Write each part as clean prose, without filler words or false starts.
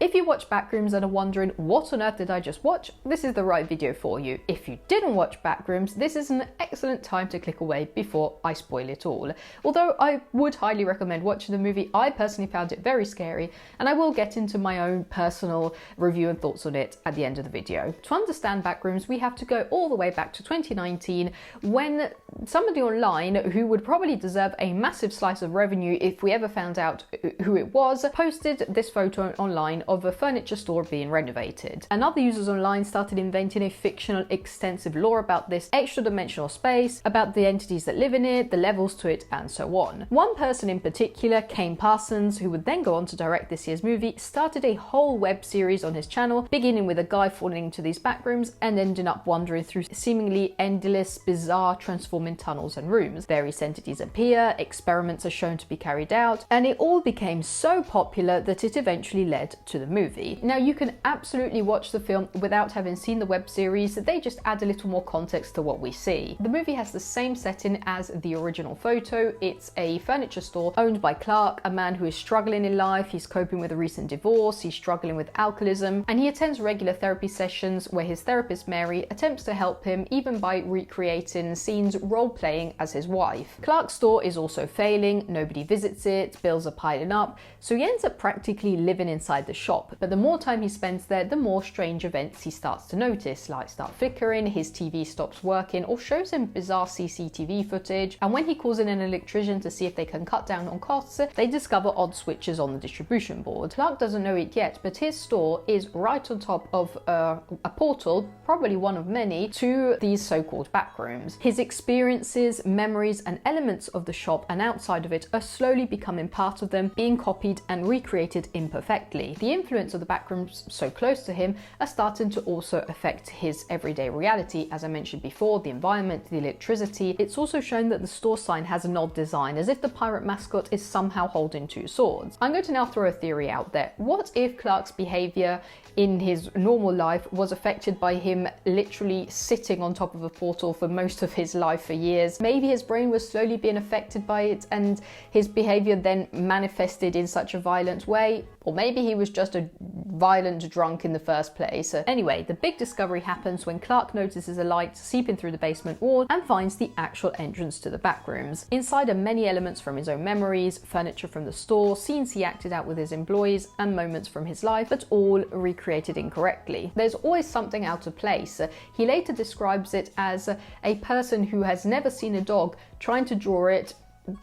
If you watch Backrooms and are wondering what on earth did I just watch, this is the right video for you. If you didn't watch Backrooms, this is an excellent time to click away before I spoil it all. Although I would highly recommend watching the movie, I personally found it very scary, and I will get into my own personal review and thoughts on it at the end of the video. To understand Backrooms, we have to go all the way back to 2019, when somebody online, who would probably deserve a massive slice of revenue if we ever found out who it was, posted this photo online of a furniture store being renovated. And other users online started inventing a fictional extensive lore about this extra dimensional space, about the entities that live in it, the levels to it, and so on. One person in particular, Kane Parson, who would then go on to direct this year's movie, started a whole web series on his channel, beginning with a guy falling into these backrooms and ending up wandering through seemingly endless, bizarre, transforming tunnels and rooms. Various entities appear, experiments are shown to be carried out, and it all became so popular that it eventually led to the movie. Now, you can absolutely watch the film without having seen the web series. They just add a little more context to what we see. The movie has the same setting as the original photo. It's a furniture store owned by Clark, a man who is struggling in life. He's coping with a recent divorce, he's struggling with alcoholism, and he attends regular therapy sessions where his therapist Mary attempts to help him, even by recreating scenes role-playing as his wife. Clark's store is also failing, nobody visits it, bills are piling up, so he ends up practically living inside the shop. But the more time he spends there, the more strange events he starts to notice. Lights start flickering, his TV stops working, or shows him bizarre CCTV footage, and when he calls in an electrician to see if they can cut down on costs, they discover odd switches on the distribution board. Clark doesn't know it yet, but his store is right on top of a portal, probably one of many, to these so-called backrooms. His experiences, memories, and elements of the shop and outside of it are slowly becoming part of them, being copied and recreated imperfectly. The influence of the backrooms so close to him are starting to also affect his everyday reality. As I mentioned before, the environment, the electricity. It's also shown that the store sign has an odd design, as if the pirate mascot is somehow holding two swords. I'm going to now throw a theory out there. What if Clark's behavior in his normal life was affected by him literally sitting on top of a portal for most of his life for years? Maybe his brain was slowly being affected by it and his behavior then manifested in such a violent way. Or maybe he was just a violent drunk in the first place. Anyway, the big discovery happens when Clark notices a light seeping through the basement wall and finds the actual entrance to the backrooms. Inside are many elements from his own memories, furniture from the store, scenes he acted out with his employees, and moments from his life, but all recreated incorrectly. There's always something out of place. He later describes it as a person who has never seen a dog trying to draw it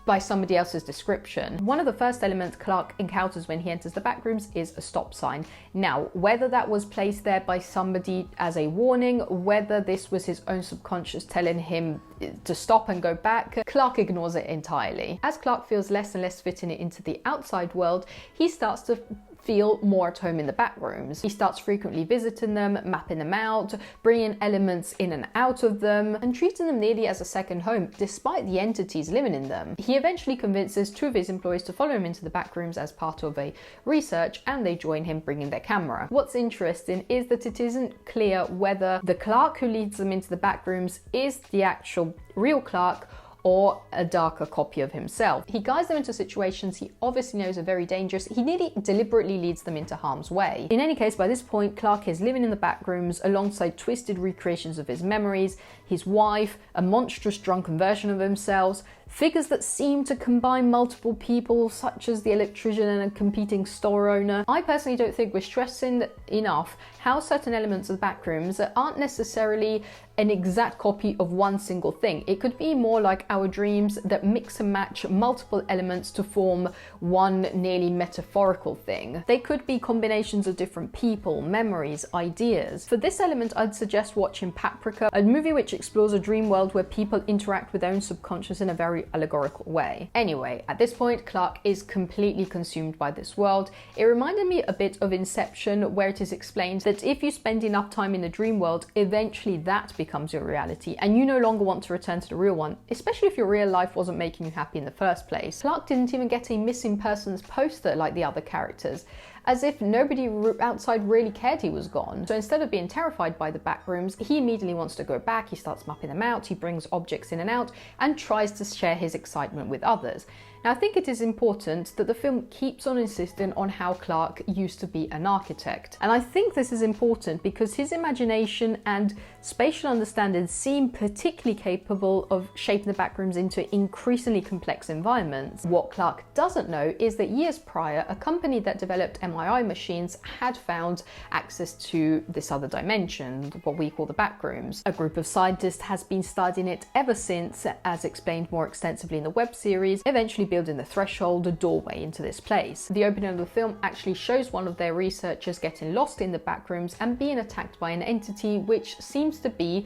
by somebody else's description. One of the first elements Clark encounters when he enters the backrooms is a stop sign. Now, whether that was placed there by somebody as a warning, whether this was his own subconscious telling him to stop and go back, Clark ignores it entirely. As Clark feels less and less fitting into the outside world, he starts to feel more at home in the backrooms. He starts frequently visiting them, mapping them out, bringing elements in and out of them, and treating them nearly as a second home, despite the entities living in them. He eventually convinces two of his employees to follow him into the backrooms as part of a research, and they join him, bringing their camera. What's interesting is that it isn't clear whether the Clark who leads them into the backrooms is the actual real Clark or a darker copy of himself. He guides them into situations he obviously knows are very dangerous. He nearly deliberately leads them into harm's way. In any case, by this point, Clark is living in the backrooms alongside twisted recreations of his memories, his wife, a monstrous drunken version of himself, figures that seem to combine multiple people, such as the electrician and a competing store owner. I personally don't think we're stressing enough how certain elements of the backrooms aren't necessarily an exact copy of one single thing. It could be more like our dreams that mix and match multiple elements to form one nearly metaphorical thing. They could be combinations of different people, memories, ideas. For this element, I'd suggest watching Paprika, a movie which explores a dream world where people interact with their own subconscious in a very allegorical way. Anyway, at this point, Clark is completely consumed by this world. It reminded me a bit of Inception, where it is explained that if you spend enough time in the dream world, eventually that becomes your reality and you no longer want to return to the real one, especially if your real life wasn't making you happy in the first place. Clark didn't even get a missing persons poster like the other characters, as if nobody outside really cared he was gone. So instead of being terrified by the backrooms, he immediately wants to go back. He starts mapping them out, he brings objects in and out, and tries to share his excitement with others. Now, I think it is important that the film keeps on insisting on how Clark used to be an architect. And I think this is important because his imagination and spatial understanding seem particularly capable of shaping the backrooms into increasingly complex environments. What Clark doesn't know is that years prior, a company that developed MRI machines had found access to this other dimension, what we call the backrooms. A group of scientists has been studying it ever since, as explained more extensively in the web series, eventually building the threshold, a doorway into this place. The opening of the film actually shows one of their researchers getting lost in the backrooms and being attacked by an entity which seems to be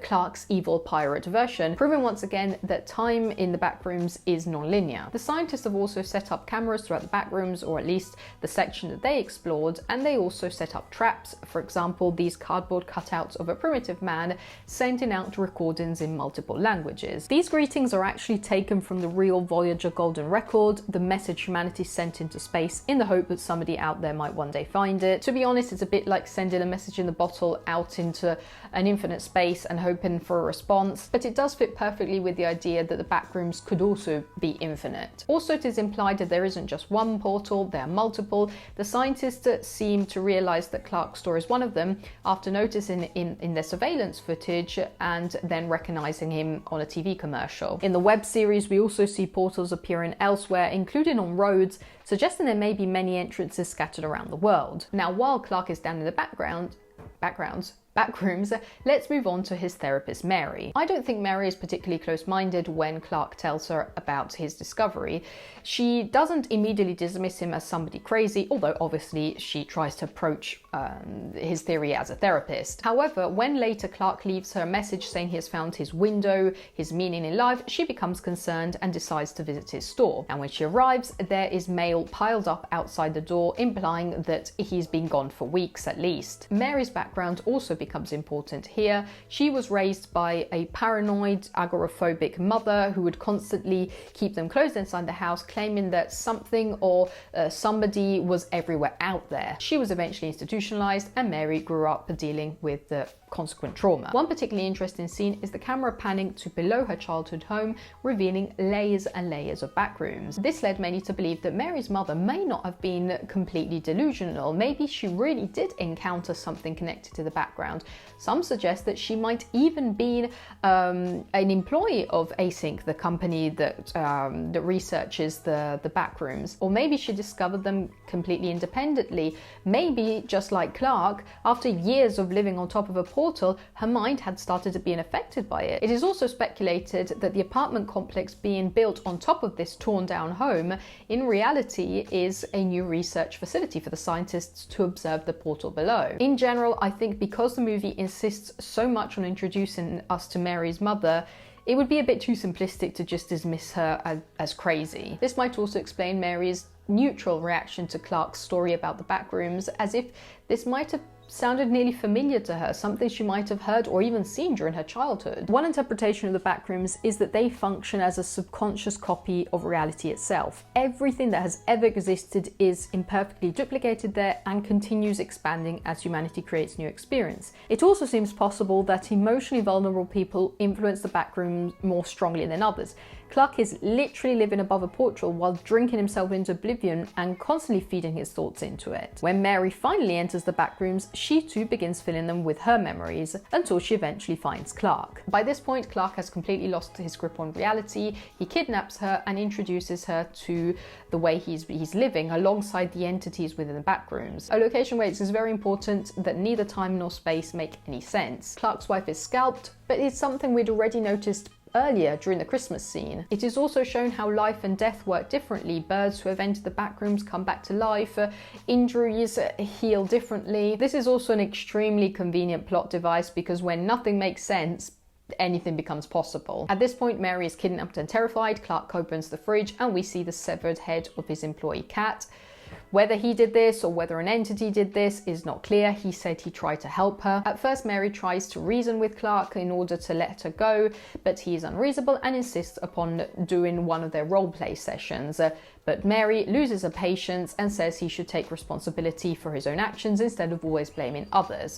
Clark's evil pirate version, proving once again that time in the backrooms is non-linear. The scientists have also set up cameras throughout the backrooms, or at least the section that they explored, and they also set up traps. For example, these cardboard cutouts of a primitive man sending out recordings in multiple languages. These greetings are actually taken from the real Voyager Golden Record, the message humanity sent into space in the hope that somebody out there might one day find it. To be honest, it's a bit like sending a message in the bottle out into an infinite space and hoping for a response, but it does fit perfectly with the idea that the backrooms could also be infinite. Also, it is implied that there isn't just one portal, there are multiple. The scientists seem to realize that Clark's door is one of them after noticing in their surveillance footage and then recognizing him on a TV commercial. In the web series, we also see portals appearing elsewhere, including on roads, suggesting there may be many entrances scattered around the world. Now, while Clark is down in the backrooms, let's move on to his therapist, Mary. I don't think Mary is particularly close-minded when Clark tells her about his discovery. She doesn't immediately dismiss him as somebody crazy, although obviously she tries to approach his theory as a therapist. However, when later Clark leaves her a message saying he has found his window, his meaning in life, she becomes concerned and decides to visit his store. And when she arrives, there is mail piled up outside the door, implying that he's been gone for weeks at least. Mary's background also becomes important here. She was raised by a paranoid, agoraphobic mother who would constantly keep them closed inside the house, claiming that something or somebody was everywhere out there. She was eventually institutionalized, and Mary grew up dealing with the consequent trauma. One particularly interesting scene is the camera panning to below her childhood home, revealing layers and layers of backrooms. This led many to believe that Mary's mother may not have been completely delusional. Maybe she really did encounter something connected to the background. Some suggest that she might even be an employee of Async, the company that researches the backrooms. Or maybe she discovered them completely independently. Maybe, just like Clark, after years of living on top of a portal, her mind had started to be affected by it. It is also speculated that the apartment complex being built on top of this torn down home in reality is a new research facility for the scientists to observe the portal below. In general, I think because the movie insists so much on introducing us to Mary's mother, it would be a bit too simplistic to just dismiss her as crazy. This might also explain Mary's neutral reaction to Clark's story about the backrooms, as if this might have sounded nearly familiar to her, something she might have heard or even seen during her childhood. One interpretation of the backrooms is that they function as a subconscious copy of reality itself. Everything that has ever existed is imperfectly duplicated there and continues expanding as humanity creates new experience. It also seems possible that emotionally vulnerable people influence the backrooms more strongly than others. Clark is literally living above a portal while drinking himself into oblivion and constantly feeding his thoughts into it. When Mary finally enters the backrooms, she too begins filling them with her memories until she eventually finds Clark. By this point, Clark has completely lost his grip on reality. He kidnaps her and introduces her to the way he's living alongside the entities within the backrooms. A location where it is very important that neither time nor space make any sense. Clark's wife is scalped, but it's something we'd already noticed earlier during the Christmas scene. It is also shown how life and death work differently. Birds who have entered the backrooms come back to life, injuries heal differently. This is also an extremely convenient plot device because when nothing makes sense, anything becomes possible. At this point, Mary is kidnapped and terrified. Clark opens the fridge and we see the severed head of his employee cat. Whether he did this or whether an entity did this is not clear. He said he tried to help her. At first, Mary tries to reason with Clark in order to let her go, but he is unreasonable and insists upon doing one of their roleplay sessions. But Mary loses her patience and says he should take responsibility for his own actions instead of always blaming others.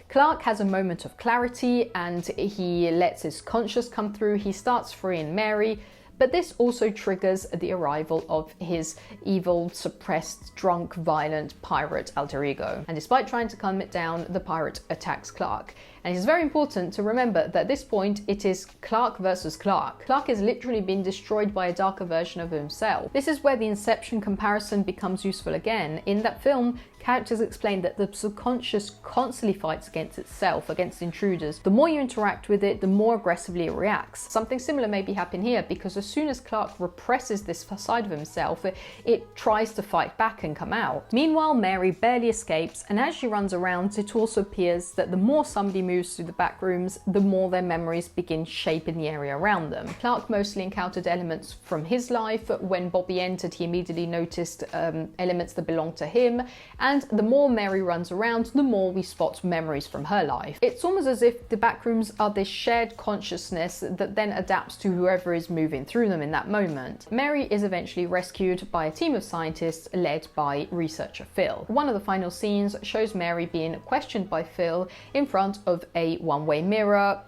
Clark has a moment of clarity and he lets his conscience come through. He starts freeing Mary, But this also triggers the arrival of his evil, suppressed, drunk, violent pirate alter ego. And despite trying to calm it down, the pirate attacks Clark. And it's very important to remember that at this point it is Clark versus Clark. Clark is literally being destroyed by a darker version of himself. This is where the Inception comparison becomes useful again. In that film, characters explain that the subconscious constantly fights against itself, against intruders. The more you interact with it, the more aggressively it reacts. Something similar may be happening here, because as soon as Clark represses this side of himself, it tries to fight back and come out. Meanwhile, Mary barely escapes, and as she runs around, it also appears that the more somebody moves through the back rooms, the more their memories begin shaping the area around them. Clark mostly encountered elements from his life. When Bobby entered, he immediately noticed elements that belonged to him, and the more Mary runs around, the more we spot memories from her life. It's almost as if the backrooms are this shared consciousness that then adapts to whoever is moving through them in that moment. Mary is eventually rescued by a team of scientists led by researcher Phil. One of the final scenes shows Mary being questioned by Phil in front of a one-way mirror,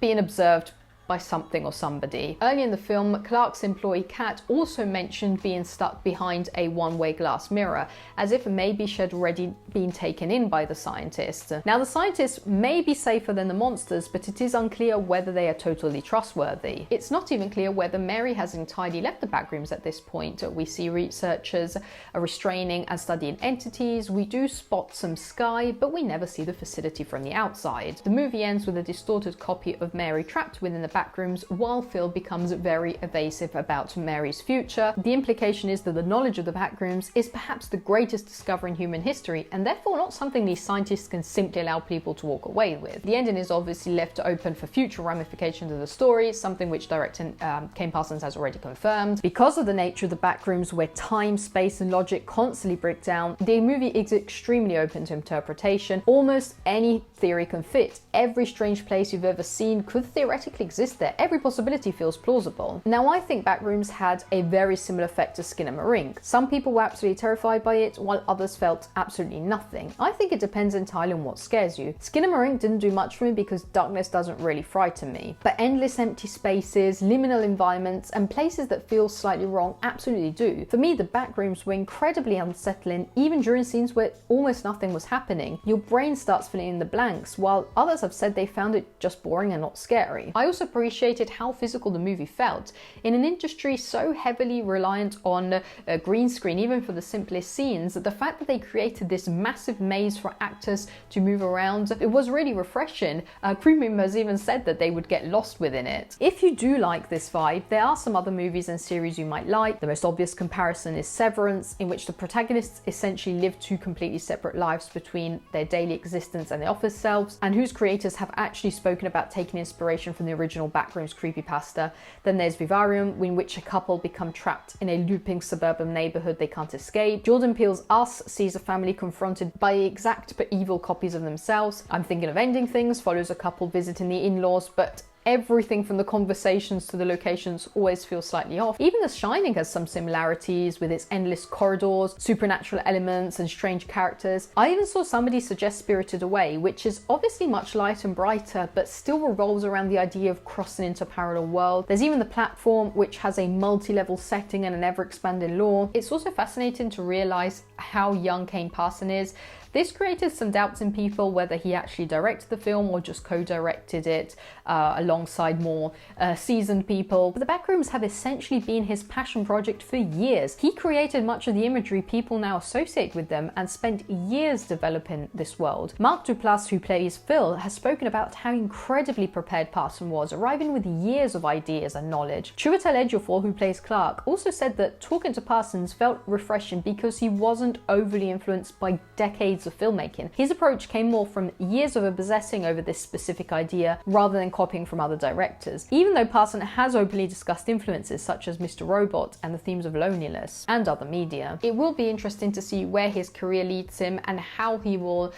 being observed by something or somebody. Early in the film, Clark's employee Kat also mentioned being stuck behind a one-way glass mirror, as if maybe she had already been taken in by the scientists. Now, the scientists may be safer than the monsters, but it is unclear whether they are totally trustworthy. It's not even clear whether Mary has entirely left the backrooms at this point. We see researchers are restraining and studying entities. We do spot some sky, but we never see the facility from the outside. The movie ends with a distorted copy of Mary trapped within the backrooms, while Phil becomes very evasive about Mary's future. The implication is that the knowledge of the backrooms is perhaps the greatest discovery in human history, and therefore not something these scientists can simply allow people to walk away with. The ending is obviously left open for future ramifications of the story, something which director Kane Parsons has already confirmed. Because of the nature of the backrooms, where time, space and logic constantly break down, the movie is extremely open to interpretation. Almost any theory can fit. Every strange place you've ever seen could theoretically exist there. Every possibility feels plausible. Now, I think Backrooms had a very similar effect to Skinamarink. Some people were absolutely terrified by it, while others felt absolutely nothing. I think it depends entirely on what scares you. Skinamarink didn't do much for me because darkness doesn't really frighten me, but endless empty spaces, liminal environments, and places that feel slightly wrong absolutely do. For me, the Backrooms were incredibly unsettling, even during scenes where almost nothing was happening. Your brain starts filling in the blanks, while others have said they found it just boring and not scary. I also appreciated how physical the movie felt. In an industry so heavily reliant on a green screen, even for the simplest scenes, the fact that they created this massive maze for actors to move around, it was really refreshing. Crew members even said that they would get lost within it. If you do like this vibe, there are some other movies and series you might like. The most obvious comparison is Severance, in which the protagonists essentially live two completely separate lives between their daily existence and their office selves, and whose creators have actually spoken about taking inspiration from the original Backrooms Creepypasta. Then there's Vivarium, in which a couple become trapped in a looping suburban neighborhood they can't escape. Jordan Peele's Us sees a family confronted by exact but evil copies of themselves. I'm Thinking of Ending Things follows a couple visiting the in-laws, but everything from the conversations to the locations always feels slightly off. Even The Shining has some similarities with its endless corridors, supernatural elements and strange characters. I even saw somebody suggest Spirited Away, which is obviously much lighter and brighter, but still revolves around the idea of crossing into a parallel world. There's even The Platform, which has a multi-level setting and an ever-expanding lore. It's also fascinating to realise how young Kane Parson is. This created some doubts in people whether he actually directed the film or just co-directed it alongside more seasoned people. But the Backrooms have essentially been his passion project for years. He created much of the imagery people now associate with them and spent years developing this world. Mark Duplass, who plays Phil, has spoken about how incredibly prepared Parson was, arriving with years of ideas and knowledge. Chiwetel Ejiofor, who plays Clark, also said that talking to Parsons felt refreshing because he wasn't overly influenced by decades of filmmaking. His approach came more from years of obsessing over this specific idea rather than copying from other directors, even though Parson has openly discussed influences such as Mr. Robot and the themes of loneliness and other media. It will be interesting to see where his career leads him and how he will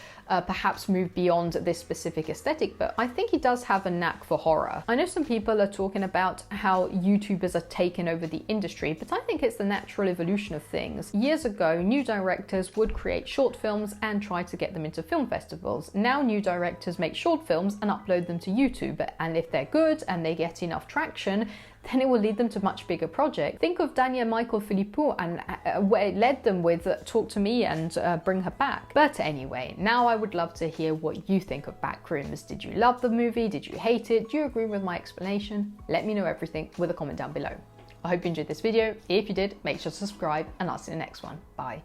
perhaps move beyond this specific aesthetic, but I think he does have a knack for horror. I know some people are talking about how YouTubers are taking over the industry, but I think it's the natural evolution of things. Years ago, new directors would create short films can try to get them into film festivals. Now new directors make short films and upload them to YouTube, and if they're good and they get enough traction, then it will lead them to much bigger projects. Think of Dania Michael Philippou and where it led them with Talk to Me and Bring Her Back. But anyway, now I would love to hear what you think of Backrooms. Did you love the movie? Did you hate it? Do you agree with my explanation? Let me know everything with a comment down below. I hope you enjoyed this video. If you did, make sure to subscribe and I'll see you in the next one. Bye.